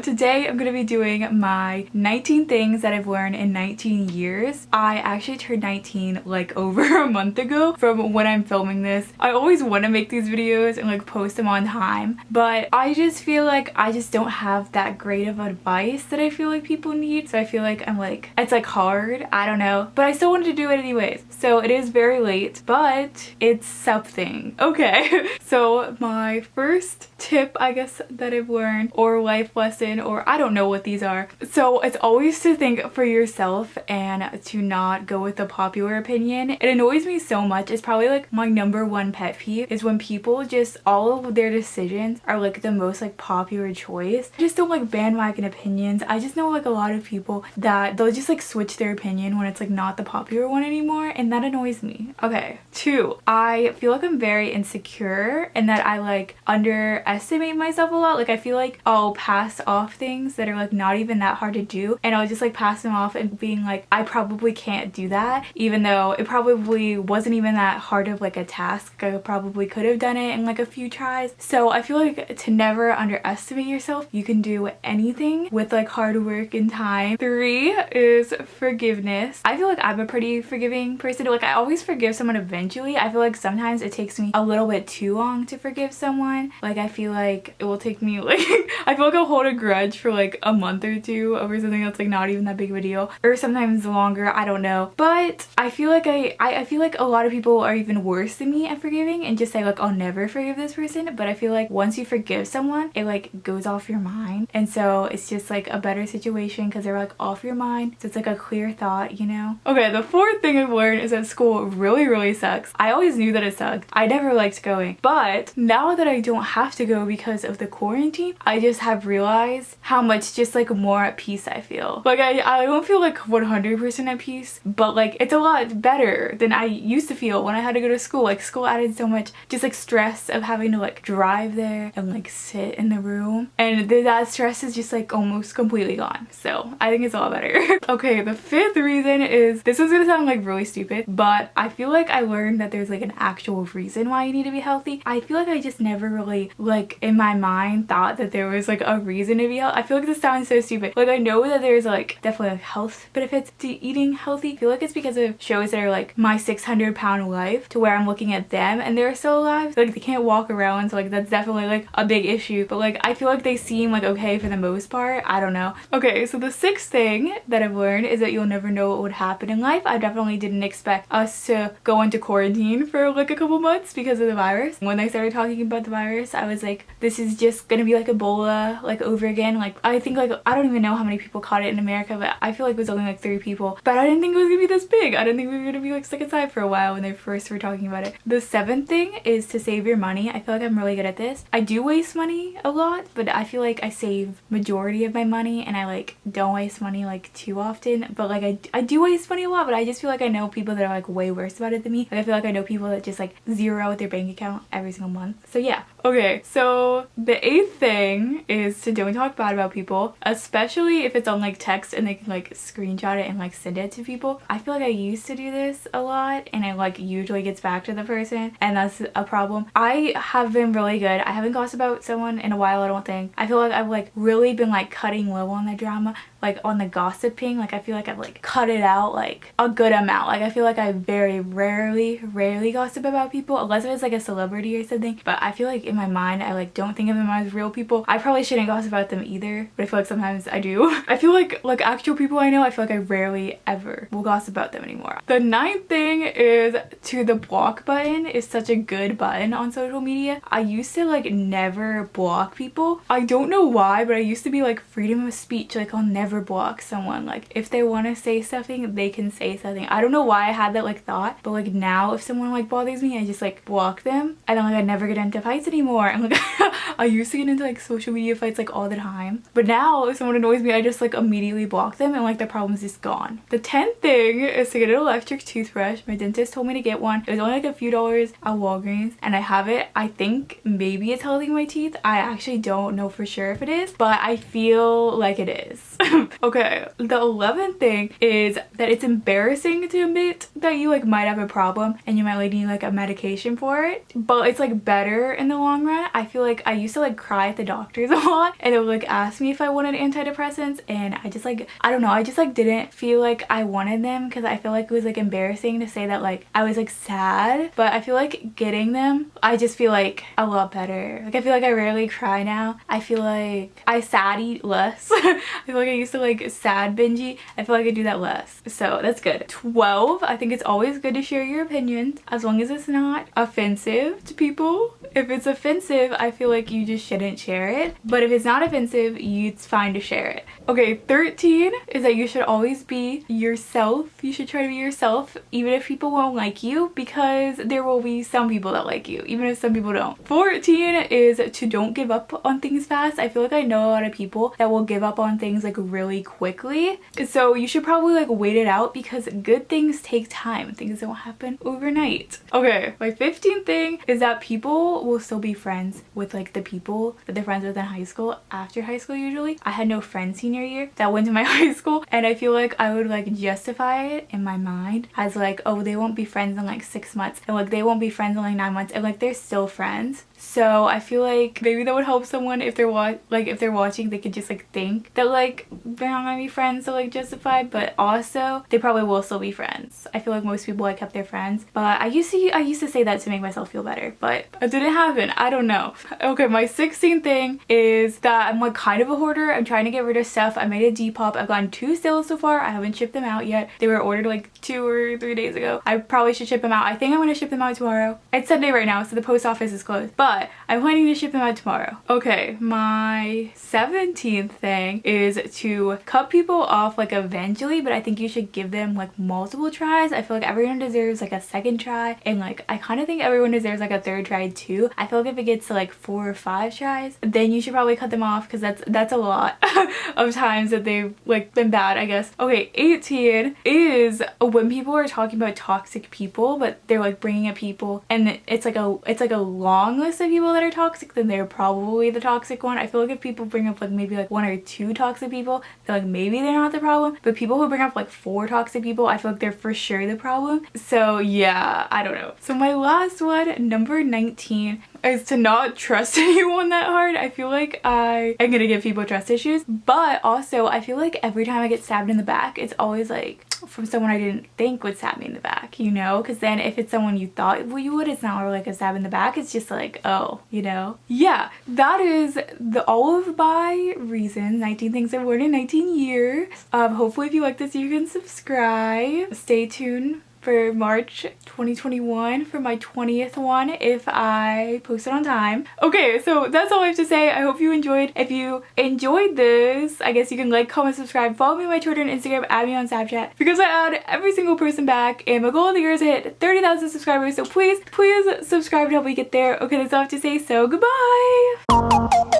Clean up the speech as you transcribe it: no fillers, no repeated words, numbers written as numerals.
today I'm gonna be doing my 19 things that I've learned in 19 years. I actually turned 19 like over a month ago from when I'm filming this. I always want to make these videos and like post them on time, but I just feel like I just don't have that great of advice that I feel like people need. So I feel like it's like hard, I don't know, but I still wanted to do it anyways. So it is very late, but it's something. Okay, so my first tip, I guess, that I've learned, or life lesson, or I don't know what these are. So it's always to think for yourself and to not go with the popular opinion. It annoys me so much. It's probably like my #1 pet peeve is when people just, all of their decisions are like the most like popular choice. I just don't like bandwagon opinions. I just know like a lot of people that they'll just like switch their opinion when it's like not the popular one anymore, and that annoys me. Okay, 2, I feel like I'm very insecure and that I like underestimate myself a lot. Like I feel like I'll pass off things that are like not even that hard to do, and I'll just like pass them off and being like, I probably can't do that, even though it probably wasn't even that hard of like a task. I probably could have done it in like a few tries. So I feel like to never underestimate yourself. You can do anything with like hard work and time. 3 is forgiveness. I feel like I'm a pretty forgiving person. Like I always forgive someone eventually. I feel like sometimes it takes me a little bit too long to forgive someone. Like I feel like it will take me like I feel like I'll hold a grudge for like a month or 2 over something that's like not even that big of a deal, or sometimes longer, I don't know. But I feel like I feel like a lot of people are even worse than me at forgiving and just say like, I'll never forgive this person. But I feel like once you forgive someone, it like goes off your mind, and so it's just like a better situation because they're like off your mind, so it's like a clear thought, you know. Okay, the 4th thing I've learned is that school really sucks. I always knew that it sucked. I never liked going, but now that I don't have to go because of the quarantine, I just have realized how much just like more at peace I feel. Like I don't feel like 100% at peace, but like it's a lot better than I used to feel when I had to go to school. Like school added so much just like stress of having to like drive there and like sit in the room, and that stress is just like almost completely gone. So I think it's a lot better. Okay, the 5th reason is, this is gonna sound like really stupid, but I feel like I learned that there's like an actual reason why you need to be healthy. I feel like I just never really like in my mind thought that there was like a reason to be healthy. I feel like this sounds so stupid. Like I know that there's like definitely like health benefits to eating healthy. I feel like it's because of shows that are like My 600-Pound Life, to where I'm looking at them and they're still alive. Like they can't walk around, so like that's definitely like a big issue, but like I feel like they seem like okay for the most part. I don't know. Okay, so the 6th thing that I've learned is that you'll never know what would happen in life. I definitely didn't expect us to go into quarantine for like a couple months because of the virus. When they started talking about the virus, I was like, this is just gonna be like Ebola like over again. Like I think like, I don't even know how many people caught it in America, but I feel like it was only like 3 people. But I didn't think it was gonna be this big. I didn't think we were gonna be like stuck inside for a while when they first were talking about it. The 7th thing is to save your money. I feel like I'm really good at this. I do waste money a lot, but I feel like I save majority of my money, and I like don't waste money like too often. But like I do waste money a lot, but I just feel like I know people that are like way worse about it than me. Like I feel like I know people that just like zero at their bank account every single month. So yeah. Okay, so the 8th thing is to don't talk bad about people, especially if it's on like text and they can like screenshot it and like send it to people. I feel like I used to do this a lot, and it like usually gets back to the person, and that's a problem. I have been really good. I haven't gossiped about someone in a while, I don't think. I feel like I've like really been like cutting low on the drama, like on the gossiping. Like I feel like I've like cut it out like a good amount. Like I feel like I very rarely gossip about people unless it's like a celebrity or something, but I feel like in my mind I like don't think of them as real people. I probably shouldn't gossip about them either, but I feel like sometimes I do. I feel like actual people I know, I feel like I rarely ever will gossip about them anymore. The 9th thing is to the block button is such a good button on social media. I used to like never block people. I don't know why, but I used to be like freedom of speech. Like I'll never block someone. Like if they want to say something, they can say something. I don't know why I had that like thought, but like now if someone like bothers me, I just like block them, and then like I never get into fights anymore. And like I used to get into like social media fights like all the time, but now if someone annoys me, I just like immediately block them, and like the problem's just gone. The 10th thing is to get an electric toothbrush. My dentist told me to get one. It was only like a few dollars at Walgreens, and I have it. I think maybe it's helping my teeth. I actually don't know for sure if it is, but I feel like it is. Okay, the 11th thing is that it's embarrassing to admit that you like might have a problem and you might like need like a medication for it, but it's like better in the long run. I feel like I used to like cry at the doctors a lot, and it would like asked me if I wanted antidepressants, and I just like, I don't know, I just like didn't feel like I wanted them because I feel like it was like embarrassing to say that like I was like sad. But I feel like getting them, I just feel like a lot better. Like I feel like I rarely cry now. I feel like I sad eat less. I feel like I used to like sad binge. I feel like I do that less, so that's good. 12, I think it's always good to share your opinions as long as it's not offensive to people. If it's offensive, I feel like you just shouldn't share it, but if it's not offensive, it's fine to share it. Okay, 13 is that you should always be yourself. You should try to be yourself even if people won't like you, because there will be some people that like you even if some people don't. 14 is to don't give up on things fast. I feel like I know a lot of people that will give up on things like really quickly, so you should probably like wait it out because good things take time. Things don't happen overnight. Okay, my 15th thing is that people will still be friends with like the people that they're friends with in high school after high school. Usually I had no friends senior year that went to my high school, and I feel like I would like justify it in my mind as like, oh, they won't be friends in like 6 months, and like they won't be friends in like 9 months, and like they're still friends. So I feel like maybe that would help someone if they're if they're watching, they could just like think that like they're not gonna be friends to like justify, but also they probably will still be friends. I feel like most people like kept their friends, but I used to say that to make myself feel better, but it didn't happen. I don't know. Okay, my 16th thing is that I'm like kind of a hoarder. I'm trying to get rid of stuff. I made a Depop. I've gotten 2 sales so far. I haven't shipped them out yet. They were ordered like 2 or 3 days ago. I probably should ship them out. I think I'm gonna ship them out tomorrow. It's Sunday right now, so the post office is closed, but I'm planning to ship them out tomorrow. Okay, my 17th thing is to cut people off like eventually, but I think you should give them like multiple tries. I feel like everyone deserves like a second try, and like I kind of think everyone deserves like a third try too. I feel like if it gets to like 4 or 5 tries, then you should probably cut them off because that's a lot of times that they've like been bad, I guess. Okay, 18 is when people are talking about toxic people, but they're like bringing up people and it's like a long list of people that are toxic, then they're probably the toxic one. I feel like if people bring up like maybe like 1 or 2 toxic people, then like maybe they're not the problem, but people who bring up like 4 toxic people, I feel like they're for sure the problem. So yeah, I don't know. So my last one, number 19, is to not trust anyone that hard. I feel like I am gonna give people trust issues, but also I feel like every time I get stabbed in the back, it's always like from someone I didn't think would stab me in the back, you know? Because then if it's someone you thought you would, it's not really like a stab in the back. It's just like, oh, you know? Yeah, that is all of my reasons. 19 things I've learned in 19 years. Hopefully if you like this, you can subscribe. Stay tuned for March 2021 for my 20th one if I post it on time. Okay, so that's all I have to say. I hope you enjoyed. If you enjoyed this, I guess you can like, comment, subscribe, follow me on my Twitter and Instagram, add me on Snapchat, because I add every single person back, and my goal of the year is to hit 30,000 subscribers, so please subscribe to help me get there. Okay, that's all I have to say, so goodbye!